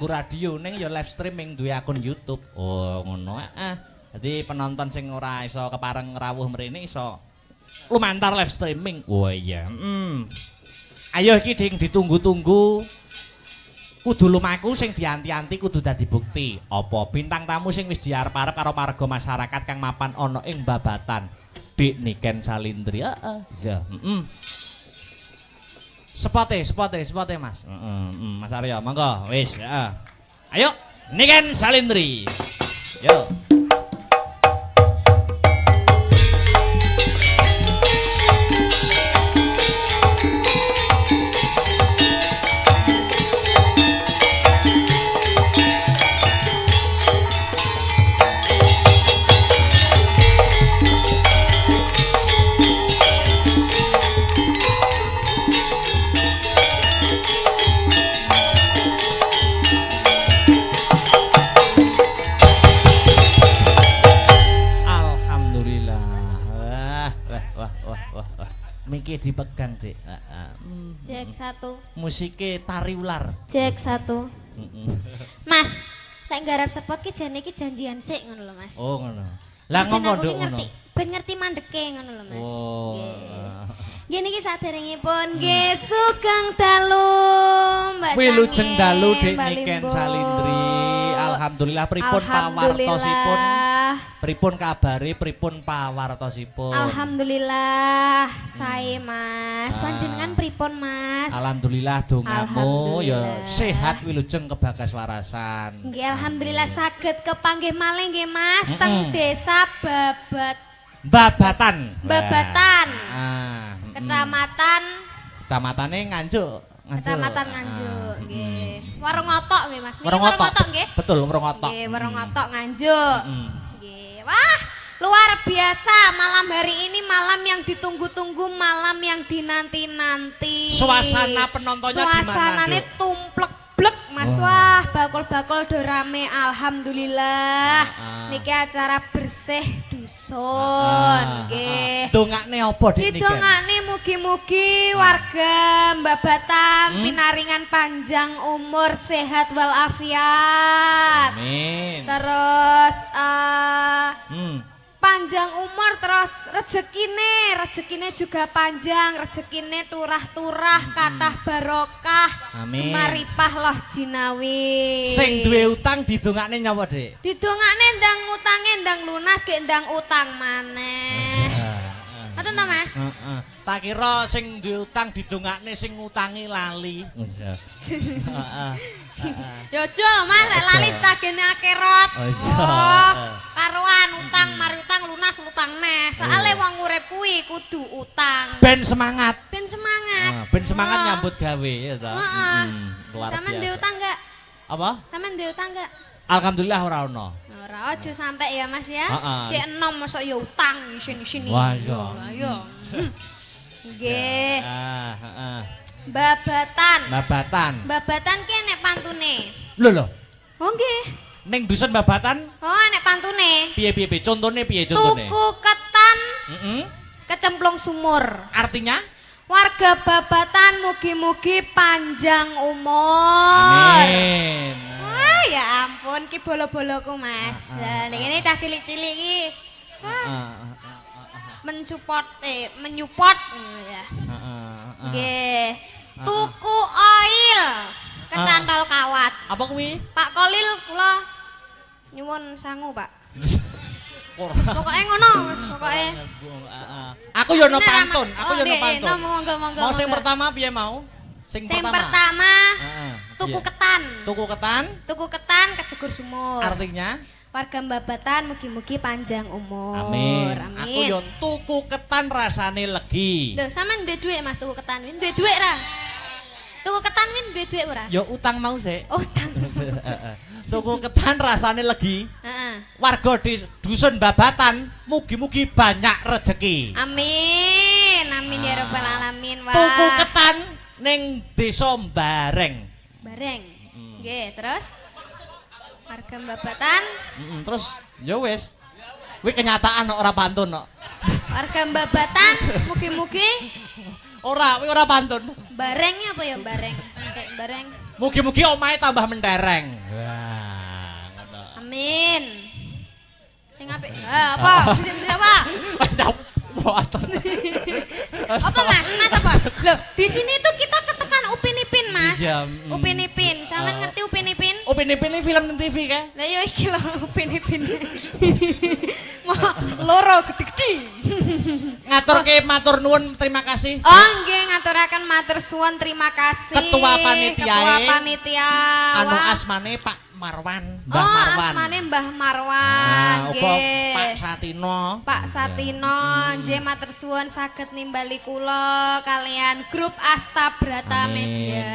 nganggo radio ning ya live streaming duwe akun YouTube. Oh, ngono. Dadi penonton sing ora iso kepareng rawuh mrene iso lumantar live streaming. Oh iya. Ayo iki ding ditunggu-tunggu. Kudu lumaku sing dianti-anti kudu dadi bukti. Apa bintang tamu sing wis diarep-arep karo paraga masyarakat kang mapan ana ing babatan. Dik Niken Salindri. Iya. Sepote Mas. Mas Aryo, monggo wis. Ayo, Niken Salindri. Yo. Miki dipegang, Dik. Cek 1. Musike tari ular. Cek 1. Mas, tak garap spot ki jane iki janjian sik ngono lho, Mas. Oh, ngono. Lah ngono nduk ngono. Ben ngerti mandeke ngono lho, Mas. Oh. Nggih niki saderengipun nggih sugeng dalu Mbak Cange. Wilujeng dalu Dik Niken Salindri. Alhamdulillah pripun pawartosipun? Pripun kabare, pripun pawartosipun? Alhamdulillah, sae Mas. Panjenengan pripun Mas? Alhamdulillah dongamu ya sehat wilujeng kebagas warasan. Nggih alhamdulillah saged kepanggih malih nggih Mas teng Desa Babatan. Kecamatane Nganjuk. Kecamatan Nganjuk nggih. Warung Otok nggih Mas. Warung Otok nggih? Betul, Warung Otok. Nggih, Warung Otok Nganjuk. Wah, luar biasa malam hari ini, malam yang ditunggu-tunggu, malam yang dinanti-nanti. Suasana penontonnya gimana? Suasananya tumplek-blek Mas. Wah, bakul-bakul do rame alhamdulillah. Niki acara bersih dusun nggih. Dongakne apa Dik Niken? Didongakne mugi-mugi warga Babatan pinaringan panjang umur, sehat walafiat. Amin. Terus panjang umur, terus rezekine juga panjang, rezekine turah-turah, kathah barokah. Amin. Maripah loh jinawi. Sing duwe utang didongakne nyapa, Dik? Didongakne ndang utange ndang lunas, ge ndang utang maneh. Ngoten to, Mas? Tak kira sing duwe utang didongakne sing ngutangi lali. Ya aja Mas, lek lali tagene akhirat. Oh, karuan utang mari utang lunas utang neh. Soale wong urip kuwi kudu utang. Ben semangat. Ben semangat. Ben semangat nyambut gawe ya ta. Luar biasa. Sampeyan duwe utang enggak? Apa? Sampeyan duwe utang enggak? Alhamdulillah ora ono. Ora aja sampe ya Mas ya. Cek enom mosok ya utang sini-sini. Wah iya. Ayo. Nggih. Heeh. Babatan ki nek pantune. Lho. Oh nggih. Ning dusun Babatan? Oh nek pantune. Piye? Contone piye contone? Tuku ketan. Kecemplung sumur. Artinya? Warga Babatan mugi-mugi panjang umur. Amin. Wah ya ampun ki bolo-boloku Mas. Lah ning cah cilik-cilik iki. Menyupport ya. Nggih. Tuku oil kecantol kawat. Apa kuwi? Pak Kolil kula nyuwun sangu, Pak. Pokoke ngono, Mas, pokoke. Aku yo ono pantun, Monggo. Mau sing pertama piye mau? Sing pertama tuku ketan. Tuku ketan kejegur sumur. Artinya warga Babatan mugi-mugi panjang umur. Amin. Aku yo tuku ketan rasane legi. Lho, sampean duwe dhuwit Mas tuku ketan? Duwe dhuwit ra? Tuku ketan win duwe dhuwit ora? Ya utang mau sik. Utang. Tuku ketan rasane legi. Warga di dusun Babatan mugi-mugi banyak rezeki. Amin. Amin ya rabbal alamin. Wah. Tuku ketan ning desa Bareng. Nggih, terus warga Babatan. Terus ya wis. Kuwi kenyataan ora pantun kok. Warga Babatan mugi-mugi ora pantun. Barengnya apa ya bareng? Kayak bareng. Mugi-mugi omahe tambah mentereng. Wah, ngono. Amin. Sing apik. Apa? Bisa apa? Apa Mas? Mas apa? Loh, di sini tuh kita ketekan Upin Ipin, Mas. Iya, Upin Ipin. Sampeyan ngerti Upin Ipin? Upin Ipin ini film TV kan? Lah yo iki lho Upin Ipin. Loro gede-gede. Ngaturke matur nuwun terima kasih. Oh nggih ngaturaken matur suwun terima kasih. Ketua panitia. Ketua panitia. Anu Wah. asmane Pak Marwan, Mbah Marwan. Oh asmane Mbah Marwan. Uga Pak Satino. Pak Satino, nggih matur suwun saged nimbali kula kalian grup Astabrata Amin. Media.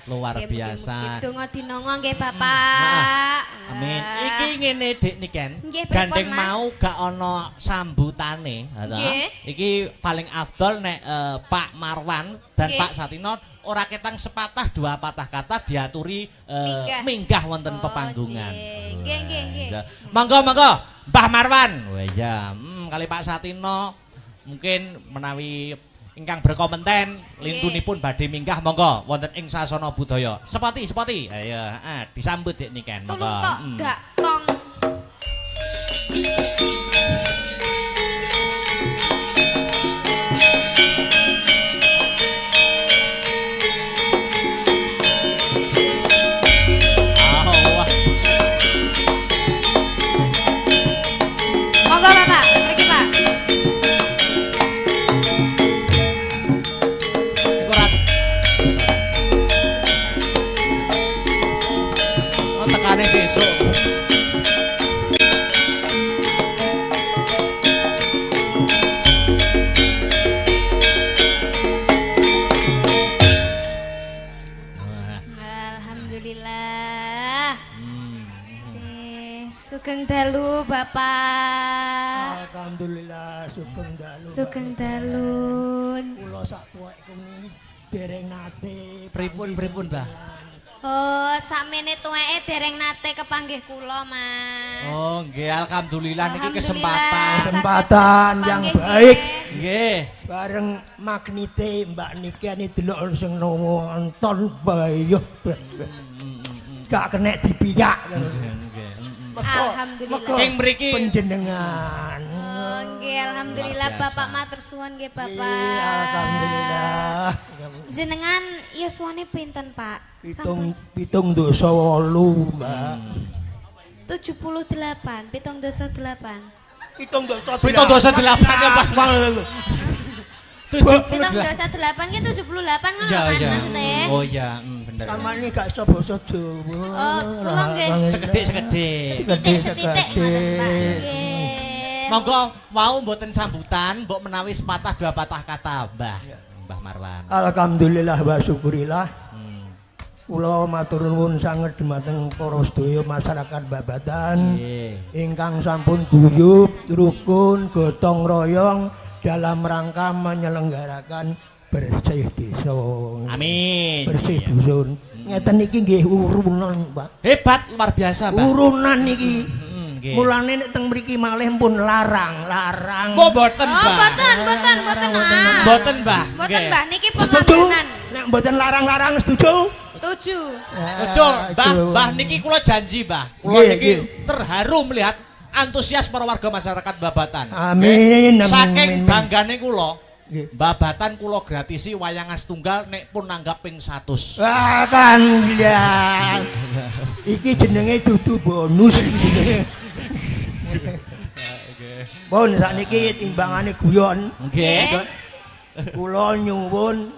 Luar Nggih, biasa. mugi-mugi donga dinonga nggih Bapak. Amin. Iki ngene Dik Niken. Nggih, pripun, Gandeng Mas? mau gak ana sambutane, Nggih. Iki paling afdol nek Pak Marwan dan Nggih. Pak Satino ora ketang sepatah dua patah kata diaturi Minggah. wonten pepanggungan. Nggih, nggih, nggih. Monggo Mbah Marwan. Wah ya, kali Pak Satino mungkin menawi ingkang berkompeten lintunipun badhe minggah monggo wonten ing sasana budaya. Sepati. Ayo, disambut Dik Niken. Tulung tok gak tong. Monggo Bapak, pergi Pak. Iku rat. Oh, tekane besok. Alhamdulillah. Sugeng dalu Bapak. Alhamdulillah sugeng dalu. Sugeng dalun. Kula sak tuwekku dereng nate. Pripun, Mbah? Oh, sakmene tuweke dereng nate kepanggih kula, Mas. Oh, nggih alhamdulillah niki Alhamdulillah. kesempatan. Kesempatan Saged yang kepanggih, baik. nggih. Nggih. Bareng magnite Mbak Niki ani delok sing nonton bayuh. Gak kena dipiyak. Alhamdulillah. Ing mriki Penjenengan. Oh, nggih alhamdulillah Luar biasa. Bapak matur suwun nggih Bapak. Iya, alhamdulillah. Jenengan yuswane pinten, Pak? Pitung dosa 8, Mbak. 78, 78. Pitung dosa 78 ya, Pak. 78 ki 78 ngono Iya, kan iya. maksudnya. Oh iya, bener. Sama ini gak iso basa Jawa. Oh, kula nggih. Sekedhik. Setitik ngoten, Pak. Nggih. Monggo mau mboten sambutan, mbok menawi sepatah dua patah kata, Mbah Marwan. Alhamdulillah wa syukurillah. Kula matur nuwun sanget dumateng para sedaya masyarakat Babatan Nggih. ingkang sampun guyub, rukun, gotong royong dalam rangka menyelenggarakan bersih desa. Amin. Bersih dusun. Ngeten iki nggih urunan, Pak. Hebat luar biasa, Mbah. Urunan iki. Nggih. Mulane nek teng mriki malih pun larang. Kok boten, Oh, Mbah? boten. Boten, Mbah. Boten, Nggih. Mbah, niki Setuju? pengorbanan. Nek mboten larang-larang setuju? Setuju. Betul, Mbah niki kula janji, Mbah. Kula Nggih, niki nggih. terharu melihat antusias para warga masyarakat Babatan. Amin, Nggih. Saking amin. banggane kula, Nggih. Babatan kula gratisi wayangan setunggal nek pun nanggap ping 100. Wah kan ya. Iki jenenge dudu bonus. Bon sakniki timbangane guyon. Nggih. Kula nyuwun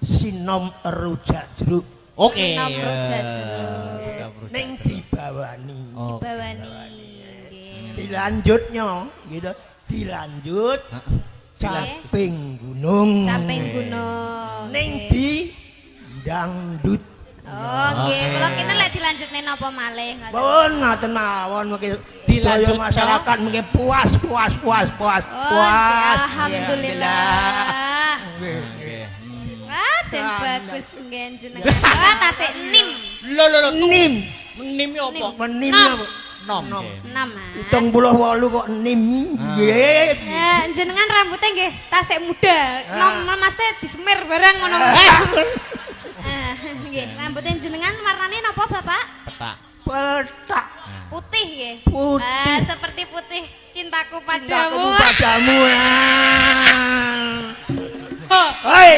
sinom rujak jeruk Oke. Sinom rujak jeruk. Sinom rujak ning jeruk. dibawani. Oh. Bawani. Nggih. Dilanjutnya gitu. Dilanjut caping gunung. Samping gunung. Ning nggih. di dangdut. Oh, nggih. Oke. Kula kene lek dilanjutne napa malih ngoten. Pun ngaten mawon mengki Dilanjut, sedaya masyarakat mengki puas. Oh, alhamdulillah. Nggih. Wah, jen bagus nggih jenengan. Wah, tasik nim. Lho Nim. Nim yo apa? Menim Nom. apa? Nom. Nom. Nggih. 6, Mas. 78 kok nim. Nggih. Jenengan rambutnya nggih tasik muda. Nom Mas teh disemir bareng ngono. Nggih, rambutnya jenengan warnane napa, Bapak? Petak. Petak. Putih nggih. Putih. Seperti putih cintaku Cintaku padamu. padamu. Hei,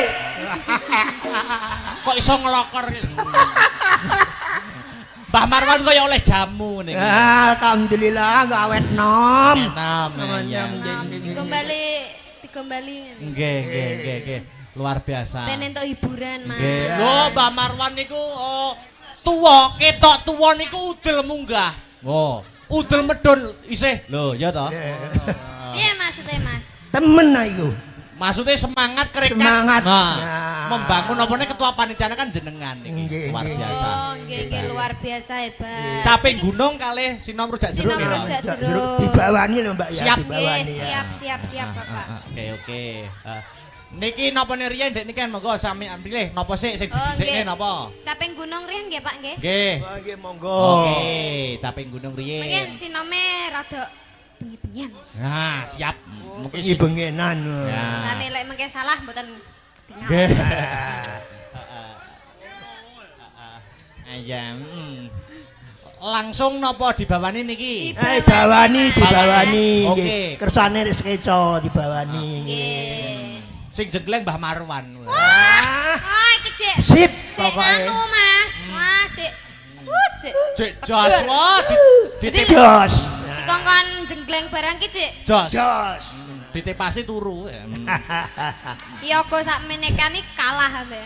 Kok iso ngelokor? Mbah Marwan kaya oleh jamu niki. alhamdulillah gawet nom. Enom. Iya. Digombali. Nggih. Luar biasa. Ben entuk hiburan, Mas. Nggih. Lho, Mbah Marwan niku tuwa, ketok tuwa niku udel munggah. Oh, udel medun isih. Lho, ya toh? Piye maksudnya, Mas? Temen ayo. Maksudnya semangat kerekat. Semangat. Nah, Ya. membangun opone ketua panitia kan jenengan niki. Nggih, Luar nggih. biasa. Oh, nggih luar biasa hebat. Capek gunung kalih sinom rujak jeruk Sinom nggih, Pak? rujak jeruk. Dibawani lho Mbak ya, Siap. dibawani Nggih, ya. siap, Bapak. Oke. Niki napa riyen ndek niki monggo sami pilih napa sik sing Oh, didisikne nggih. napa? Caping gunung riyen nggih, Pak nggih. Nggih. Oh, nggih monggo. Oke, caping gunung Mungkin riyen. sinome rada bengi-bengian. Nah, siap. Mungkin Iki bengenan. Ya. Sane lek mengke salah mboten ketinggal. Nggih. Ayam. Langsung napa dibawani niki? Bawani dibawani Oke. nggih. Kersane resekeco dibawani nggih. Nggih. Sing jengleng Mbah Marwan. Ah, Oh, iki Cik. sip Cik pokoke. anu, Mas. Wah, Cik. Cik. Cek jos wae ditip Jos. Dikongkon jenggleng barang ki, Cik. jos. Jos. Ditepasi turu. Ya go sak menekani kalah ambe.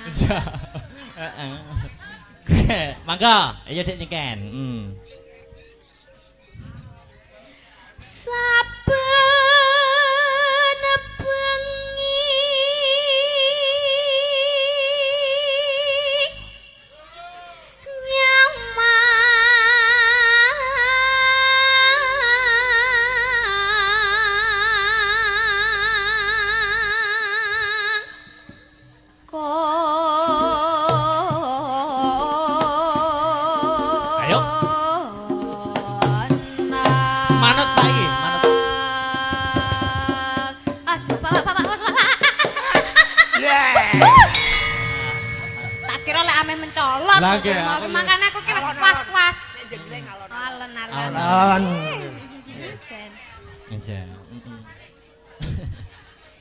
Mangga, ayo Dik Niken. Saben bengi Ayo. Manut Pak iki, manut. Tak kira lek ame mencolot. Lah, nggih, Mau aku- makane aku ki wis kuas-kuas. Alon-alon. Alon. Jen. Iya.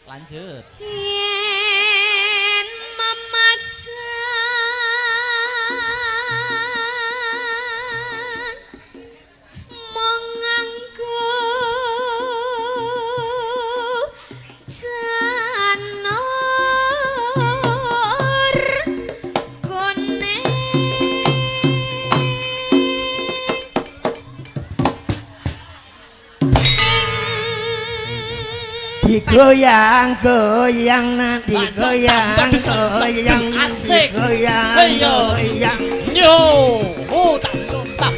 Lanjut. Yen mamajan mong nganggo janur kuning Digoyang nanti goyang Asik. goyang Yo, tak.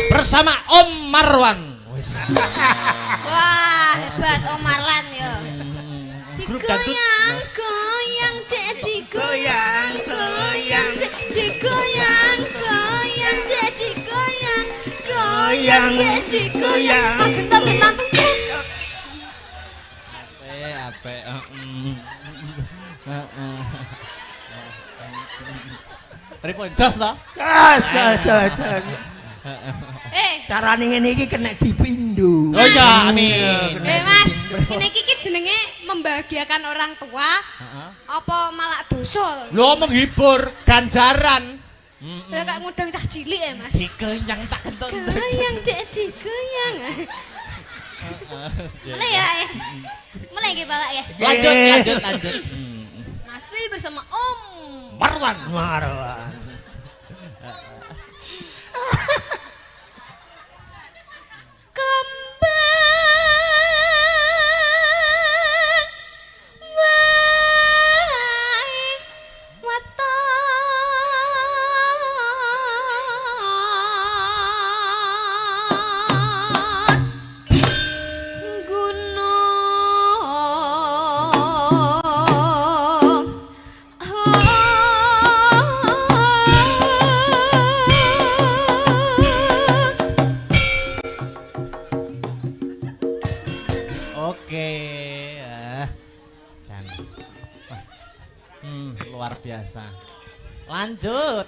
Bersama Om Marwan. Wah, hebat Om Marlan ya. Grup dangdut. Digoyang, Dek, Goyang, goyang. Dek, digoyang, Dek, digoyang, Goyang, Dek, digoyang. goyang. Gentok-gentok. Apik. Pripun jos to? Gas. Carane ngene iki kena dipindho. Oh iya, amin. Mas, ini Kiki jenenge membahagiakan orang tua. Apa malah dosa? Lho menghibur ganjaran. Lah kak ngundang cah cilik ya, Mas. Dikenyang tak kentut. Goyang, Dek, digoyang. Mulai ya. Mulai nggih, Bapak ya. Lanjut. Masih bersama Om Marwan. Marwan. Kembang wae waton gunung luar biasa. Lanjut.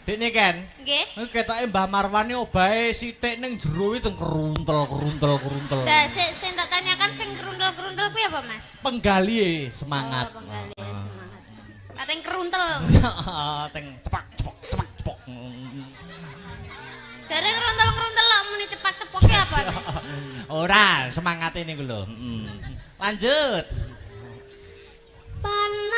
Dene kan? Nggih. Ketoke Mbah Marwan iki obahe sithik ning jero iki keruntel. Lah sing tak tanyakan sing keruntel-keruntel kuwi apa, Mas? Penggali semangat. Oh, penggali semangat. Kateng keruntel. Teng cepak. Jare keruntel-keruntel lho muni cepak-cepoke apa? Ora, semangat ini lho. Lanjut. Panas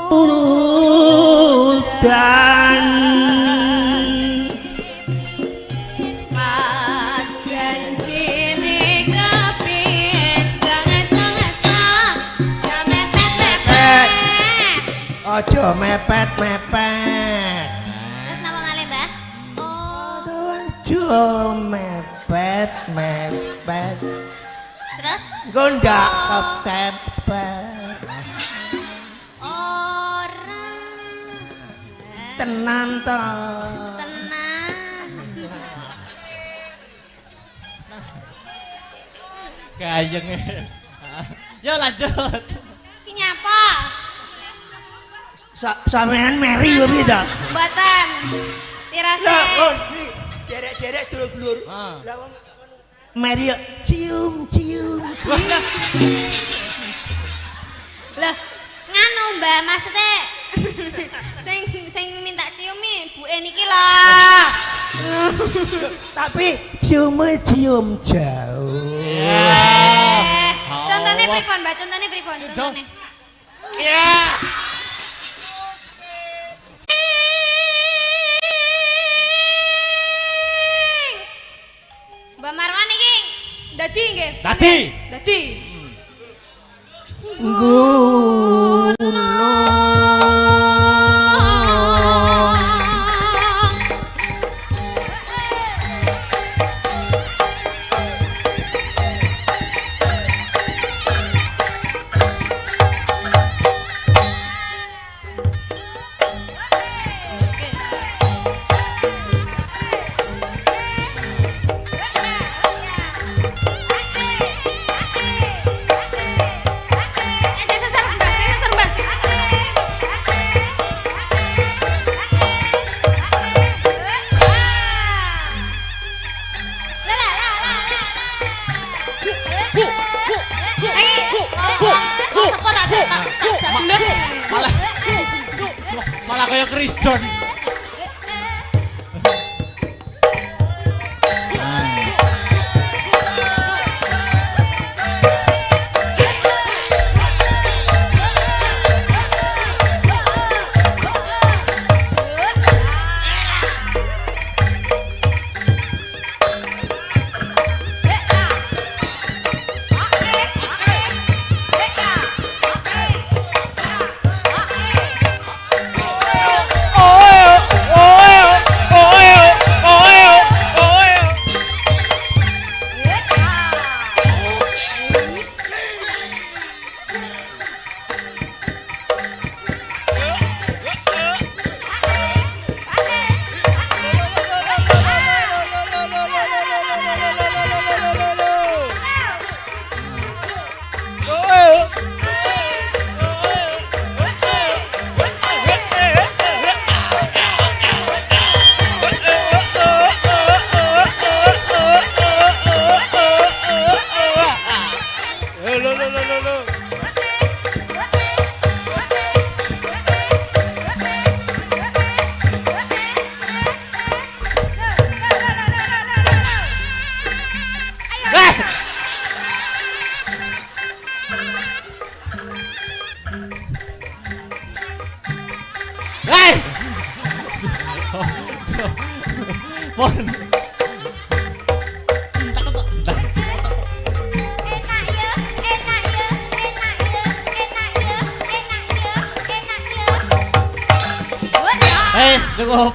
udan Mas janjine kapit jangan mepet-mepet. aja mepet-mepet. Terus napa malih, Mbah? Aja mepet-mepet. Terus Gondak ketepet. ora Tenan to. tenang. Gayeng. Yo lanjut. Ki nyapa? Sampean meri yo piye ta? Mboten. Tirase. Lah, kon iki derek-derek dulur-dulur. Lah wong meri yo cium-cium. Lah, nganu Mbak, maksudnya sing minta ciumi buke niki lah. Tapi cium jauh. Contohnya pripun, Mbak? Contohnya pripun? Contohnya. Ya. Mbak Marwan iki dadi nggih. Dadi. Dadi. Malah kaya Chris John. Oi Pun. Enak ya, enak ya, enak ya, enak ya, enak ya, enak ya. Wes cukup.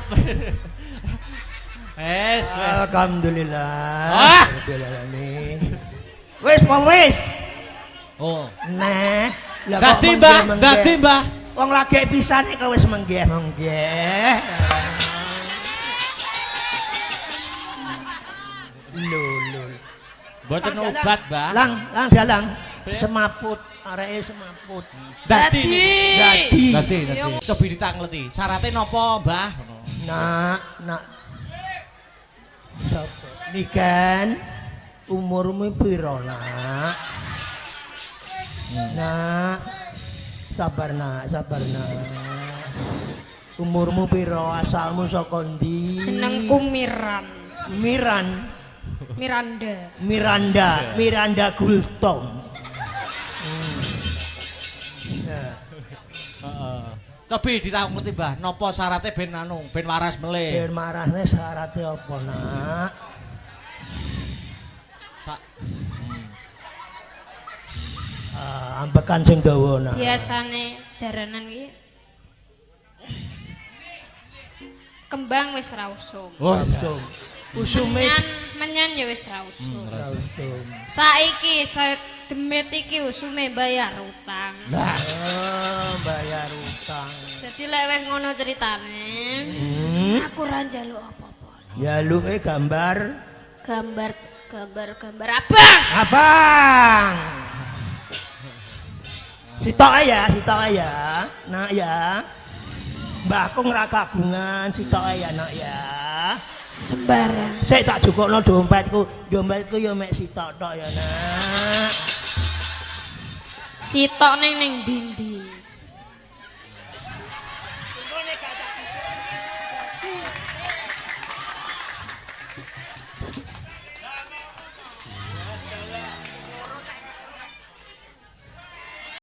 Wes. Alhamdulillah. Ah! Alhamdulillah. Wis, wis. Oh. Nah, lah kok Dadi Mbah, menggeh-menggeh. dadi Mbah. Wong lagi pisane kok wis menggeh-menggeh. Lho. Mboten obat, Mbah. Lang dalang. Piye? Semaput, areke semaput. Dadi. Dadi. Cobi ditangleti. Syaratnya napa, Mbah? Nak. Sapa? Niken umurmu piro, Nak? Nak. Sabar, Nak. Umurmu piro? Asalmu saka ndi? Jenengku Miran. Miranda Gultom. Cobi ditangleti, Mbah. Napa syaratnya ben waras melih? Ben marahne syaratnya apa, Nak? Ambekan sing dawa, Nak. Biasane jaranan iki kembang wis ra usum. Langsung. Usume Menyan ya wis ra usum. langsung. Saiki demit iki usume bayar utang. Lah, bayar utang. Jadi lek wis ngono ceritane, aku ora njaluk apa-apa. Jaluke gambar Gambar abang. abang. Sitok ya. Nak ya. Mbahku ora kagungan, sitok ya, Nak ya. Sembarang. Sik tak jukukno dompetku. Dompetku ya mek sitok tok ya, Nak. Sitok ning ndi-ndi